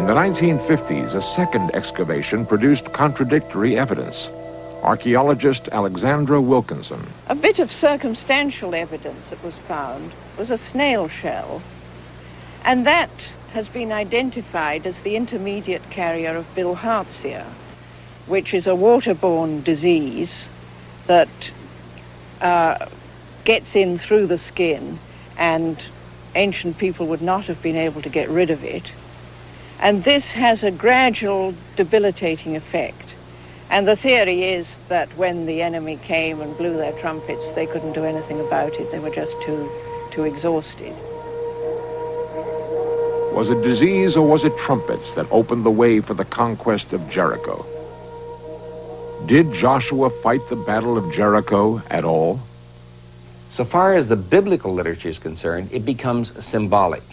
the 1950s, a second excavation produced contradictory evidence. Archaeologist Alexandra Wilkinson. A bit of circumstantial evidence that was found was a snail shell, and that has been identified as the intermediate carrier of bilharzia, which is a waterborne disease that gets in through the skin, and ancient people would not have been able to get rid of it. And this has a gradual debilitating effect. And the theory is that when the enemy came and blew their trumpets, they couldn't do anything about it. They were just too exhausted. Was it disease or was it trumpets that opened the way for the conquest of Jericho? Did Joshua fight the Battle of Jericho at all? So far as the biblical literature is concerned, it becomes symbolic.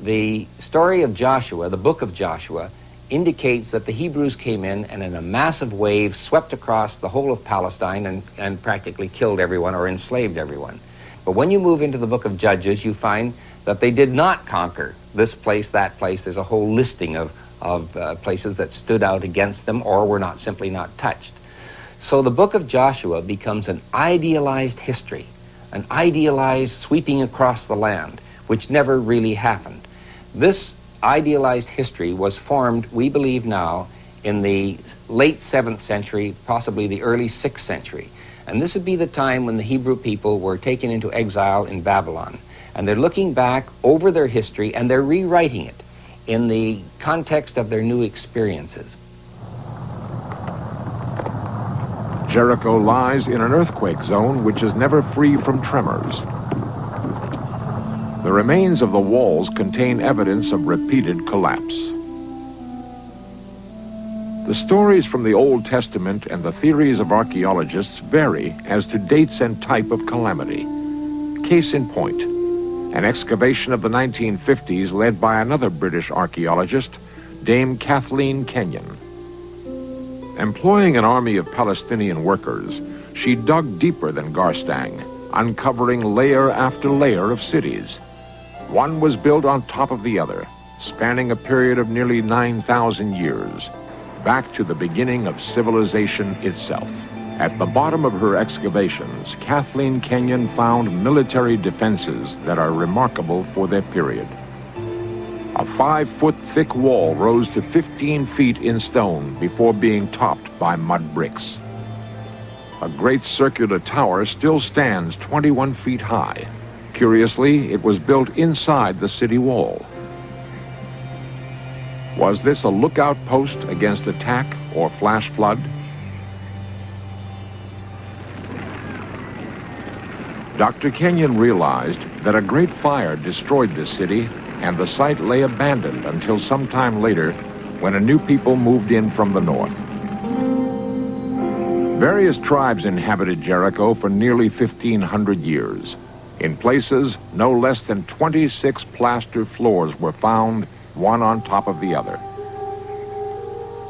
The story of Joshua, the book of Joshua, indicates that the Hebrews came in and in a massive wave swept across the whole of Palestine and practically killed everyone or enslaved everyone. But when you move into the book of Judges, you find that they did not conquer this place, that place. There's a whole listing of places that stood out against them or were not simply not touched. So the book of Joshua becomes an idealized history, an idealized sweeping across the land, which never really happened. This idealized history was formed, we believe now, in the late 7th century, possibly the early 6th century. And this would be the time when the Hebrew people were taken into exile in Babylon. And they're looking back over their history and they're rewriting it in the context of their new experiences. Jericho lies in an earthquake zone which is never free from tremors. The remains of the walls contain evidence of repeated collapse. The stories from the Old Testament and the theories of archaeologists vary as to dates and type of calamity. Case in point, an excavation of the 1950s led by another British archaeologist, Dame Kathleen Kenyon. Employing an army of Palestinian workers, she dug deeper than Garstang, uncovering layer after layer of cities. One was built on top of the other, spanning a period of nearly 9,000 years, back to the beginning of civilization itself. At the bottom of her excavations, Kathleen Kenyon found military defenses that are remarkable for their period. A 5-foot thick wall rose to 15 feet in stone before being topped by mud bricks. A great circular tower still stands 21 feet high. Curiously, it was built inside the city wall. Was this a lookout post against attack or flash flood? Dr. Kenyon realized that a great fire destroyed this city and the site lay abandoned until sometime later when a new people moved in from the north. Various tribes inhabited Jericho for nearly 1,500 years. In places, no less than 26 plaster floors were found, one on top of the other.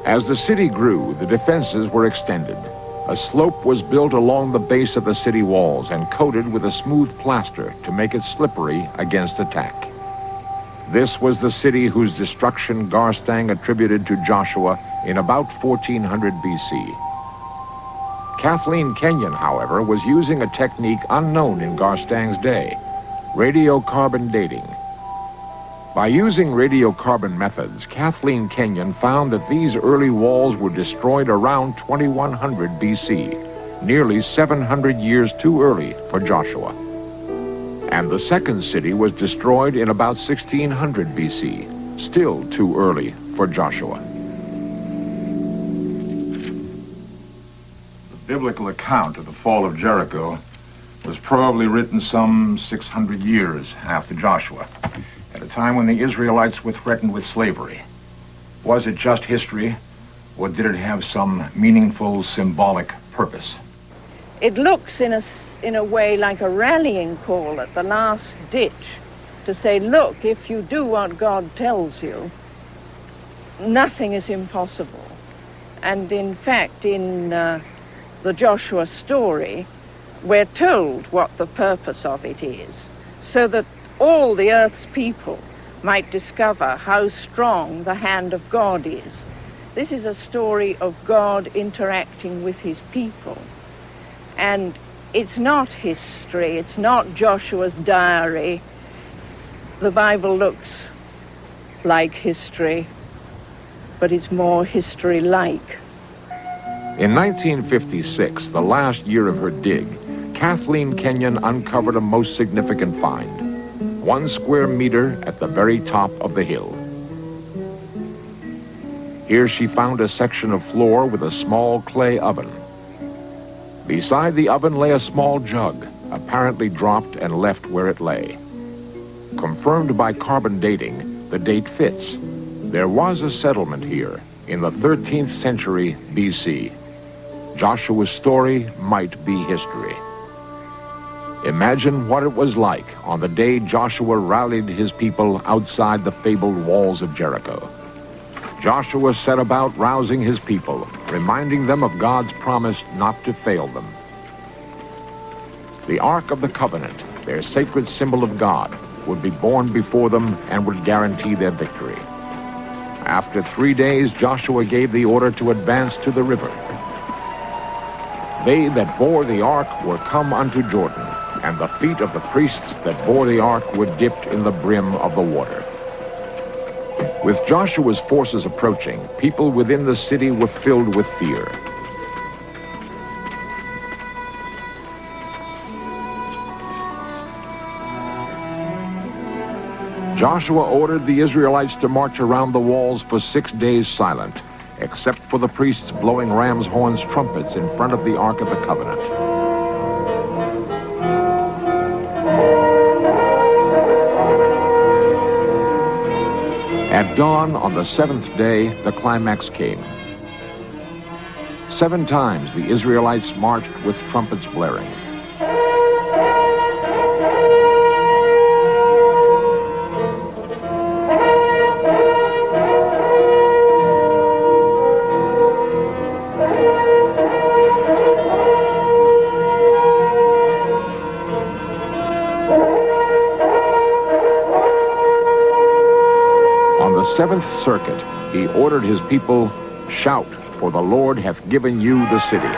As the city grew, the defenses were extended. A slope was built along the base of the city walls and coated with a smooth plaster to make it slippery against attack. This was the city whose destruction Garstang attributed to Joshua in about 1400 BC. Kathleen Kenyon, however, was using a technique unknown in Garstang's day, radiocarbon dating. By using radiocarbon methods, Kathleen Kenyon found that these early walls were destroyed around 2100 BC, nearly 700 years too early for Joshua. And the second city was destroyed in about 1600 BC, still too early for Joshua. The biblical account of the fall of Jericho was probably written some 600 years after Joshua, at a time when the Israelites were threatened with slavery. Was it just history, or did it have some meaningful symbolic purpose? It looks in a way like a rallying call at the last ditch to say, look, if you do what God tells you, nothing is impossible. And in fact, in the Joshua story, we're told what the purpose of it is, so that all the earth's people might discover how strong the hand of God is. This is a story of God interacting with his people. And it's not history, it's not Joshua's diary. The Bible looks like history, but it's more history-like. In 1956, the last year of her dig, Kathleen Kenyon uncovered a most significant find. 1 square meter at the very top of the hill. Here she found a section of floor with a small clay oven. Beside the oven lay a small jug, apparently dropped and left where it lay. Confirmed by carbon dating, the date fits. There was a settlement here in the 13th century BC. Joshua's story might be history. Imagine what it was like on the day Joshua rallied his people outside the fabled walls of Jericho. Joshua set about rousing his people, reminding them of God's promise not to fail them. The Ark of the Covenant, their sacred symbol of God, would be borne before them and would guarantee their victory. After 3 days, Joshua gave the order to advance to the river. They that bore the ark were come unto Jordan, and the feet of the priests that bore the ark were dipped in the brim of the water. With Joshua's forces approaching, people within the city were filled with fear. Joshua ordered the Israelites to march around the walls for 6 days silent, except for the priests blowing ram's horns trumpets in front of the Ark of the Covenant. At dawn on the 7th day, the climax came. 7 times the Israelites marched with trumpets blaring. On the 7th circuit, he ordered his people, "Shout, for the Lord hath given you the city."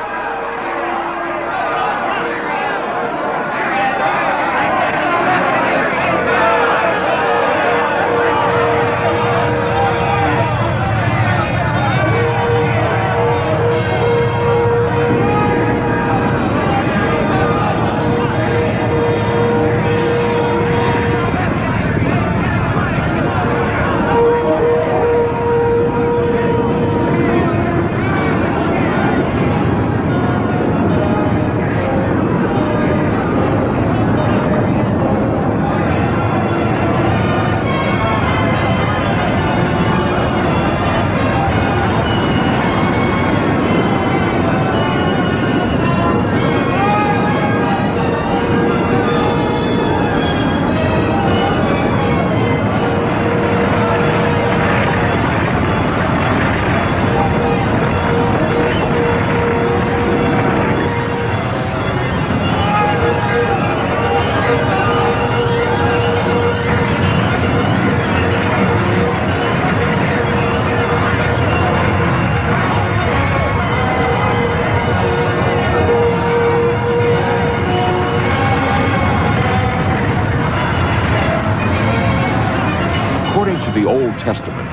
The Old Testament.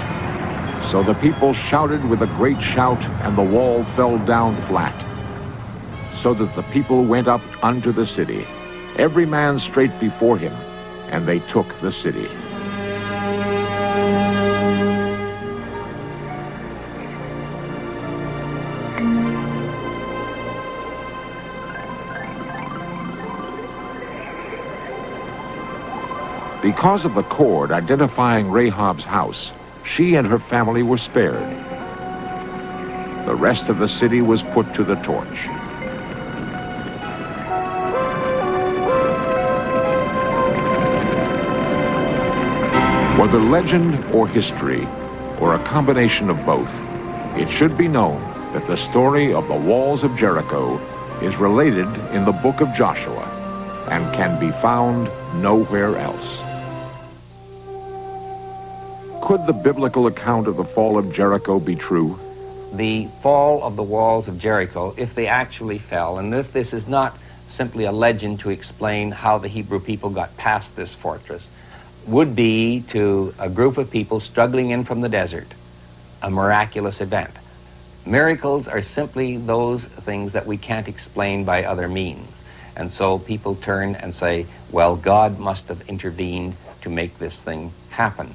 So the people shouted with a great shout, and the wall fell down flat, so that the people went up unto the city, every man straight before him, and they took the city. Because of the cord identifying Rahab's house, she and her family were spared. The rest of the city was put to the torch. Whether legend or history, or a combination of both, it should be known that the story of the walls of Jericho is related in the book of Joshua and can be found nowhere else. Could the biblical account of the fall of Jericho be true? The fall of the walls of Jericho, if they actually fell, and if this is not simply a legend to explain how the Hebrew people got past this fortress, would be to a group of people struggling in from the desert, a miraculous event. Miracles are simply those things that we can't explain by other means. And so people turn and say, well, God must have intervened to make this thing happen.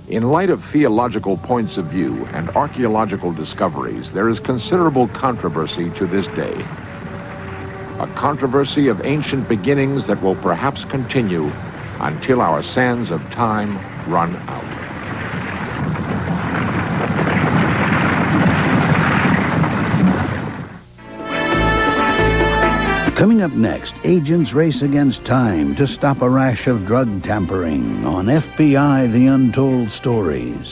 In light of theological points of view and archaeological discoveries, there is considerable controversy to this day. A controversy of ancient beginnings that will perhaps continue until our sands of time run out. Coming up next, agents race against time to stop a rash of drug tampering on FBI: The Untold Stories.